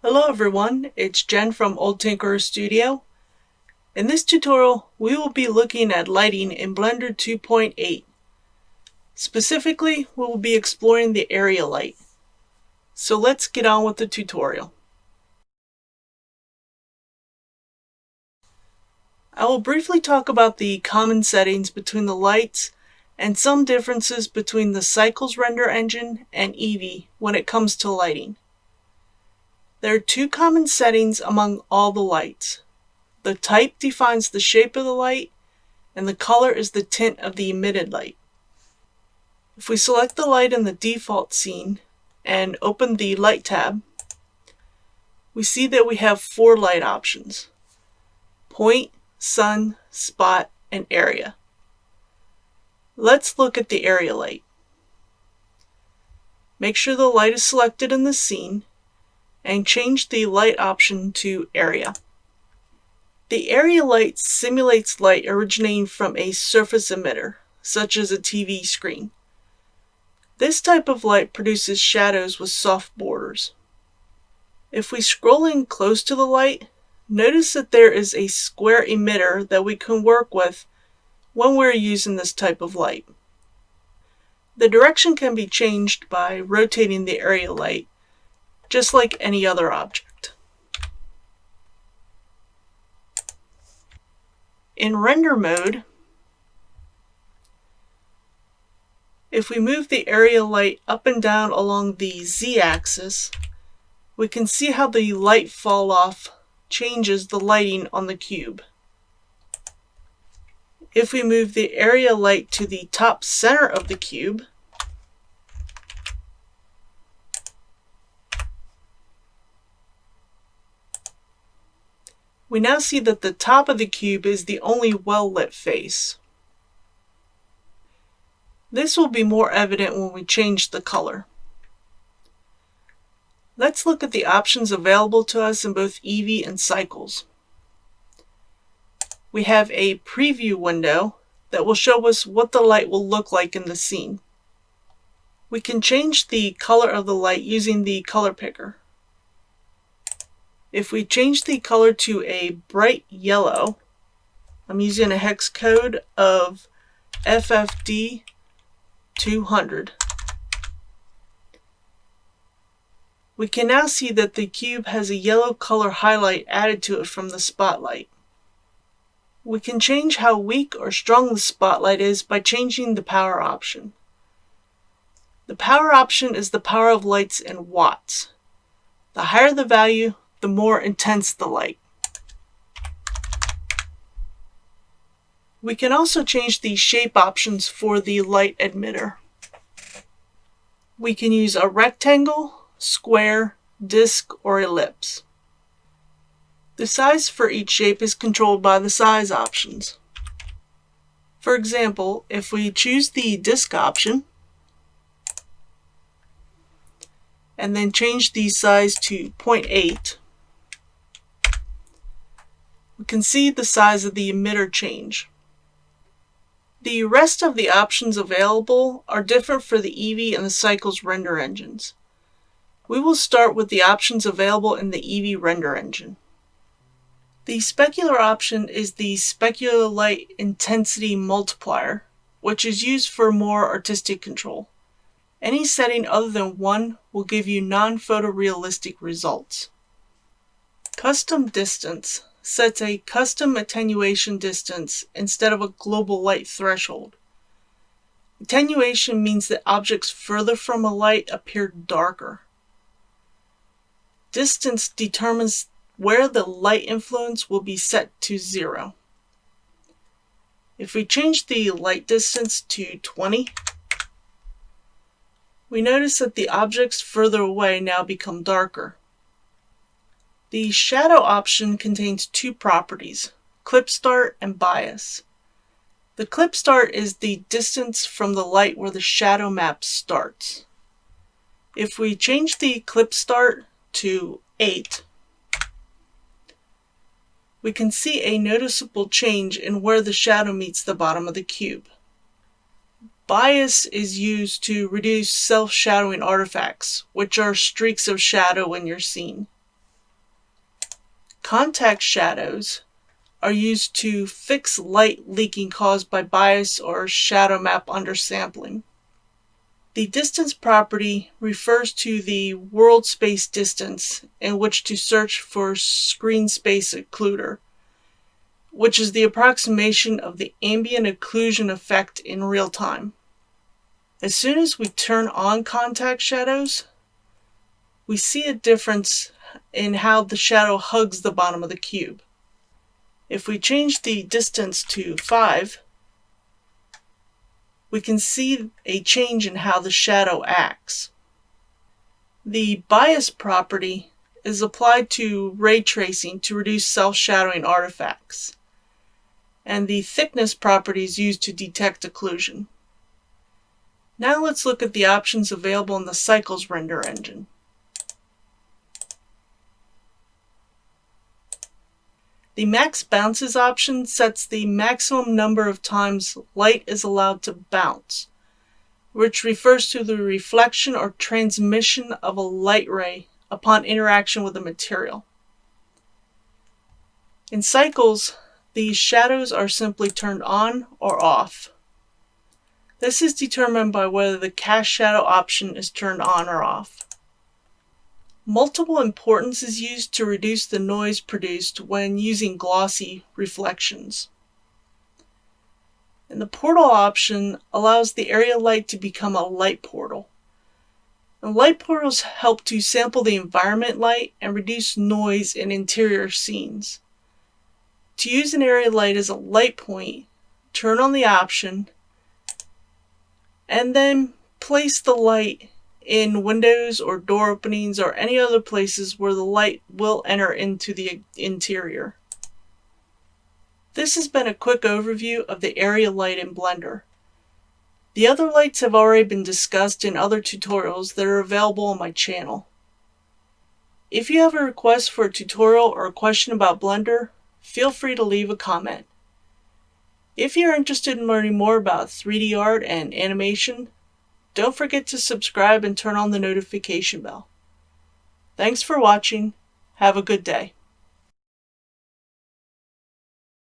Hello everyone, it's Jen from Old Tinkerer Studio. In this tutorial, we will be looking at lighting in Blender 2.8. Specifically, we will be exploring the area light. So let's get on with the tutorial. I will briefly talk about the common settings between the lights and some differences between the Cycles render engine and Eevee when it comes to lighting. There are two common settings among all the lights. The type defines the shape of the light, and the color is the tint of the emitted light. If we select the light in the default scene and open the Light tab, we see that we have four light options: point, sun, spot, and area. Let's look at the area light. Make sure the light is selected in the scene and change the light option to area. The area light simulates light originating from a surface emitter, such as a TV screen. This type of light produces shadows with soft borders. If we scroll in close to the light, notice that there is a square emitter that we can work with when we're using this type of light. The direction can be changed by rotating the area light, just like any other object. In render mode, if we move the area light up and down along the z-axis, we can see how the light fall off changes the lighting on the cube. If we move the area light to the top center of the cube, we now see that the top of the cube is the only well-lit face. This will be more evident when we change the color. Let's look at the options available to us in both Eevee and Cycles. We have a preview window that will show us what the light will look like in the scene. We can change the color of the light using the color picker. If we change the color to a bright yellow, I'm using a hex code of FFD200. We can now see that the cube has a yellow color highlight added to it from the spotlight. We can change how weak or strong the spotlight is by changing the power option. The power option is the power of lights in watts. The higher the value, the more intense the light. We can also change the shape options for the light emitter. We can use a rectangle, square, disc, or ellipse. The size for each shape is controlled by the size options. For example, if we choose the disc option and then change the size to 0.8, we can see the size of the emitter change. The rest of the options available are different for the Eevee and the Cycles render engines. We will start with the options available in the Eevee render engine. The specular option is the specular light intensity multiplier, which is used for more artistic control. Any setting other than 1 will give you non-photorealistic results. Custom distance sets a custom attenuation distance instead of a global light threshold. Attenuation means that objects further from a light appear darker. Distance determines where the light influence will be set to 0. If we change the light distance to 20, we notice that the objects further away now become darker. The shadow option contains two properties: clip start and bias. The clip start is the distance from the light where the shadow map starts. If we change the clip start to 8, we can see a noticeable change in where the shadow meets the bottom of the cube. Bias is used to reduce self-shadowing artifacts, which are streaks of shadow in your scene. Contact shadows are used to fix light leaking caused by bias or shadow map undersampling. The distance property refers to the world space distance in which to search for screen space occluder, which is the approximation of the ambient occlusion effect in real time. As soon as we turn on contact shadows, we see a difference in how the shadow hugs the bottom of the cube. If we change the distance to 5, we can see a change in how the shadow acts. The bias property is applied to ray tracing to reduce self-shadowing artifacts, and the thickness property is used to detect occlusion. Now let's look at the options available in the Cycles render engine. The max bounces option sets the maximum number of times light is allowed to bounce, which refers to the reflection or transmission of a light ray upon interaction with a material. In Cycles, these shadows are simply turned on or off. This is determined by whether the cast shadow option is turned on or off. Multiple importance is used to reduce the noise produced when using glossy reflections. And the portal option allows the area light to become a light portal. And light portals help to sample the environment light and reduce noise in interior scenes. To use an area light as a light point, turn on the option and then place the light in windows or door openings or any other places where the light will enter into the interior. This has been a quick overview of the area light in Blender. The other lights have already been discussed in other tutorials that are available on my channel. If you have a request for a tutorial or a question about Blender, feel free to leave a comment. If you're interested in learning more about 3D art and animation, don't forget to subscribe and turn on the notification bell. Thanks for watching. Have a good day.